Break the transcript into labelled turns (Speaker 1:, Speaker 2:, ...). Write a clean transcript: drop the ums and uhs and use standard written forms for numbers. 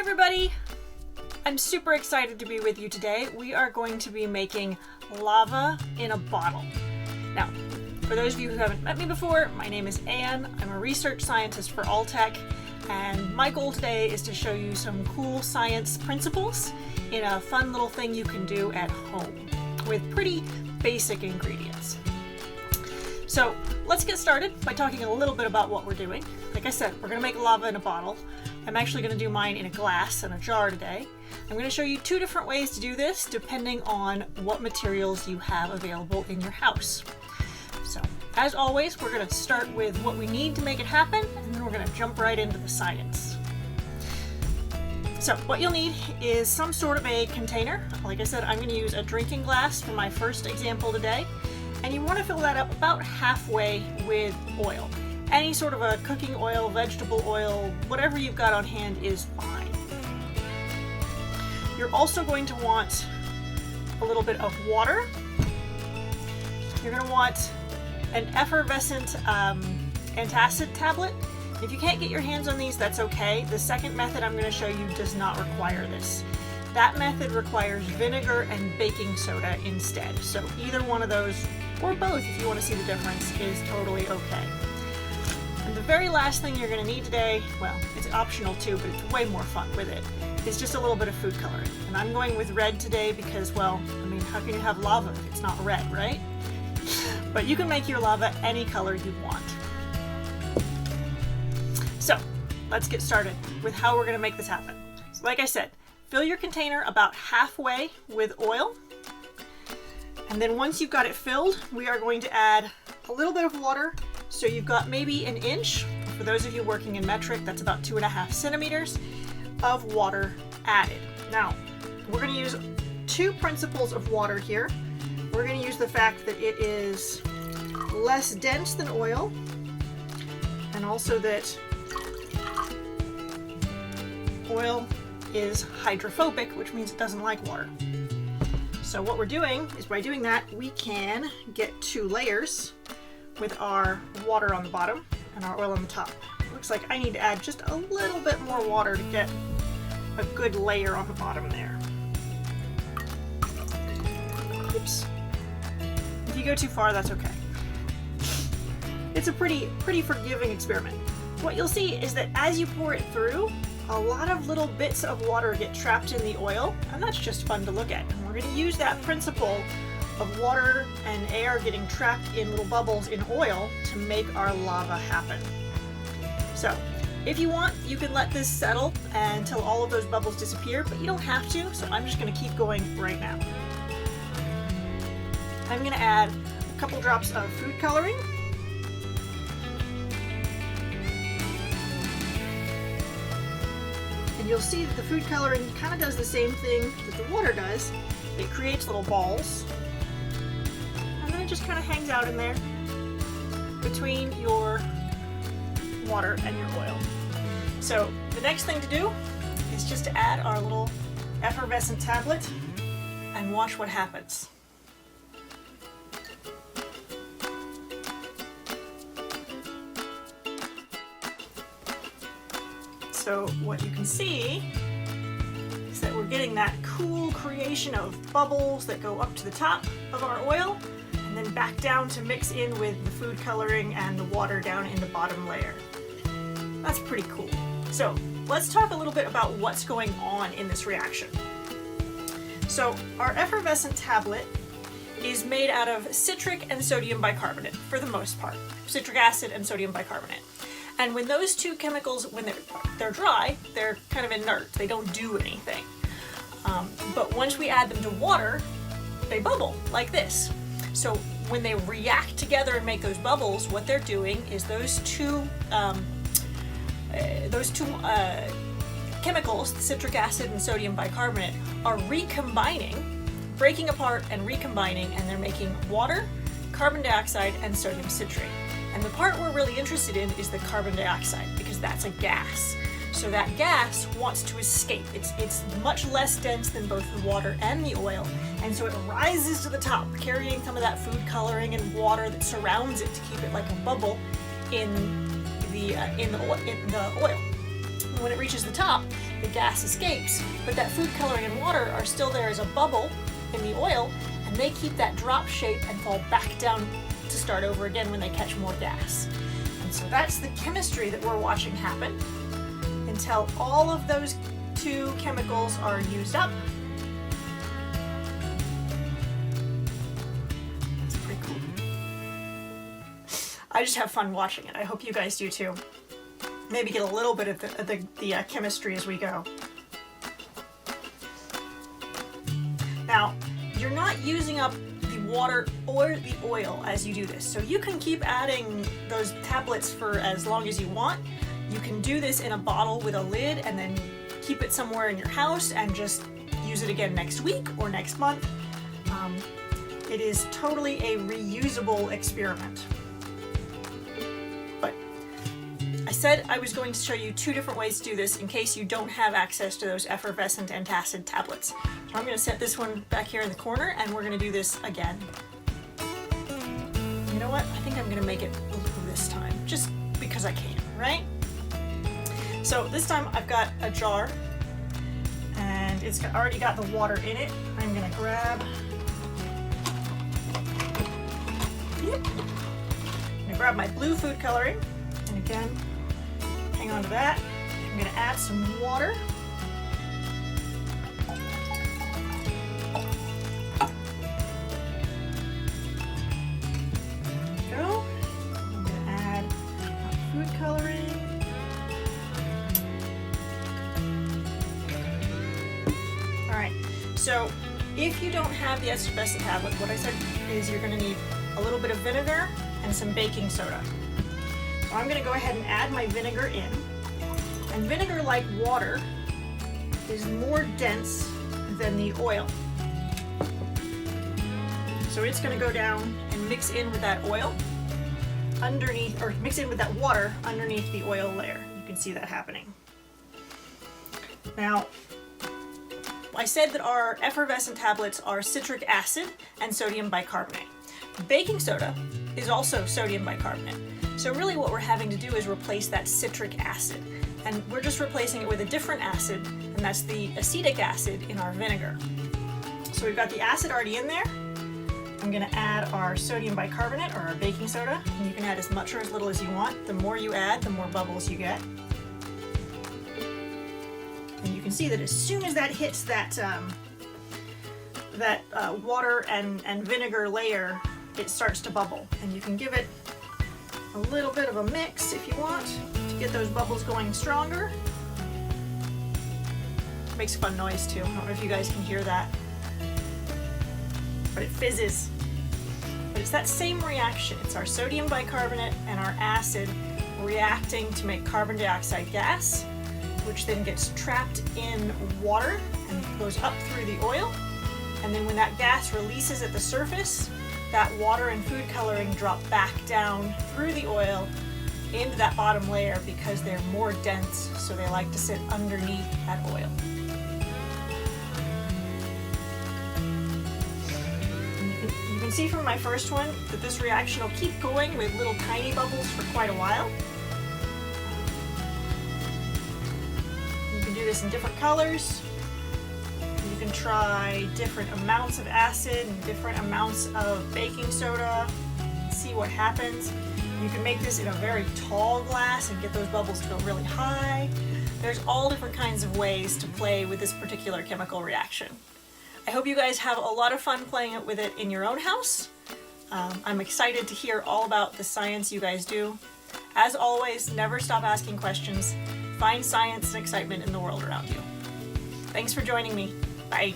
Speaker 1: everybody! I'm super excited to be with you today. We are going to be making lava in a bottle. Now, for those of you who haven't met me before, my name is Anne. I'm a research scientist for Alltech, and my goal today is to show you some cool science principles in a fun little thing you can do at home with pretty basic ingredients. So let's get started by talking a little bit about what we're doing. Like I said, we're going to make lava in a bottle. I'm actually going to do mine in a glass and a jar today. I'm going to show you two different ways to do this depending on what materials you have available in your house. So as always, we're going to start with what we need to make it happen, and then we're going to jump right into the science. So what you'll need is some sort of a container. Like I said, I'm going to use a drinking glass for my first example today. And you want to fill that up about halfway with oil. Any sort of a cooking oil, vegetable oil, whatever you've got on hand is fine. You're also going to want a little bit of water. You're going to want an effervescent antacid tablet. If you can't get your hands on these, that's okay. The second method I'm going to show you does not require this. That method requires vinegar and baking soda instead. So either one of those, or both if you want to see the difference, is totally okay. And the very last thing you're going to need today, well, it's optional too, but it's way more fun with it, is just a little bit of food coloring. And I'm going with red today because, well, I mean, how can you have lava if it's not red, right? But you can make your lava any color you want. So let's get started with how we're going to make this happen. So like I said, fill your container about halfway with oil. And then once you've got it filled, we are going to add a little bit of water. So you've got maybe an inch. For those of you working in metric, that's about 2.5 centimeters of water added. Now, we're going to use two principles of water here. We're going to use the fact that it is less dense than oil, and also that oil is hydrophobic, which means it doesn't like water. So what we're doing is, by doing that, we can get two layers with our water on the bottom and our oil on the top. It looks like I need to add just a little bit more water to get a good layer on the bottom there. Oops. If you go too far, that's okay. It's a pretty forgiving experiment. What you'll see is that as you pour it through, a lot of little bits of water get trapped in the oil, and that's just fun to look at. And we're going to use that principle of water and air getting trapped in little bubbles in oil to make our lava happen. So if you want, you can let this settle until all of those bubbles disappear, but you don't have to, so I'm just going to keep going right now. I'm going to add a couple drops of food coloring. And you'll see that the food coloring kind of does the same thing that the water does. It creates little balls, and then it just kind of hangs out in there between your water and your oil. So the next thing to do is just to add our little effervescent tablet and watch what happens. So what you can see is that we're getting that cool creation of bubbles that go up to the top of our oil and then back down to mix in with the food coloring and the water down in the bottom layer. That's pretty cool. So let's talk a little bit about what's going on in this reaction. So our effervescent tablet is made out of citric and sodium bicarbonate for the most part. Citric acid and sodium bicarbonate. And when those two chemicals, when they're dry, they're kind of inert. They don't do anything. But once we add them to water, they bubble like this. So when they react together and make those bubbles, what they're doing is those two chemicals, the citric acid and sodium bicarbonate, are recombining, breaking apart and recombining, and they're making water, carbon dioxide, and sodium citrate. And the part we're really interested in is the carbon dioxide, because that's a gas. So that gas wants to escape. It's much less dense than both the water and the oil, and so it rises to the top, carrying some of that food coloring and water that surrounds it to keep it like a bubble in the oil. When it reaches the top, the gas escapes, but that food coloring and water are still there as a bubble in the oil, and they keep that drop shape and fall back down to start over again when they catch more gas. And so that's the chemistry that we're watching happen until all of those two chemicals are used up. That's pretty cool. I just have fun watching it. I hope you guys do too. Maybe get a little bit of the chemistry as we go. Now, you're not using up the water or the oil as you do this. So you can keep adding those tablets for as long as you want. You can do this in a bottle with a lid and then keep it somewhere in your house and just use it again next week or next month. It is totally a reusable experiment. But I said I was going to show you two different ways to do this in case you don't have access to those effervescent antacid tablets. So I'm going to set this one back here in the corner and we're going to do this again. You know what? I think I'm going to make it blue this time, just because I can, right? So this time I've got a jar and it's already got the water in it. I'm going to grab my blue food coloring, and again, hang on to that. I'm going to add some water. There we go. I'm going to add my food coloring. All right, so if you don't have the effervescent tablet, what I said is you're going to need a little bit of vinegar and some baking soda. So I'm going to go ahead and add my vinegar in. And vinegar, like water, is more dense than the oil. So it's going to go down and mix in with that oil underneath, or mix in with that water underneath the oil layer. You can see that happening. Now, I said that our effervescent tablets are citric acid and sodium bicarbonate. Baking soda is also sodium bicarbonate. So really what we're having to do is replace that citric acid. And we're just replacing it with a different acid, and that's the acetic acid in our vinegar. So we've got the acid already in there. I'm going to add our sodium bicarbonate, or our baking soda. And you can add as much or as little as you want. The more you add, the more bubbles you get. And you can see that as soon as that hits that water and vinegar layer, it starts to bubble. And you can give it a little bit of a mix if you want to get those bubbles going stronger. It makes a fun noise too. I don't know if you guys can hear that, but it fizzes. But it's that same reaction. It's our sodium bicarbonate and our acid reacting to make carbon dioxide gas, which then gets trapped in water and goes up through the oil. And then when that gas releases at the surface, that water and food coloring drop back down through the oil into that bottom layer because they're more dense, so they like to sit underneath that oil. You can see from my first one that this reaction will keep going with little tiny bubbles for quite a while. You can do this in different colors. You can try different amounts of acid and different amounts of baking soda, see what happens. You can make this in a very tall glass and get those bubbles to go really high. There's all different kinds of ways to play with this particular chemical reaction. I hope you guys have a lot of fun playing with it in your own house. I'm excited to hear all about the science you guys do. As always, never stop asking questions. Find science and excitement in the world around you. Thanks for joining me. Bye.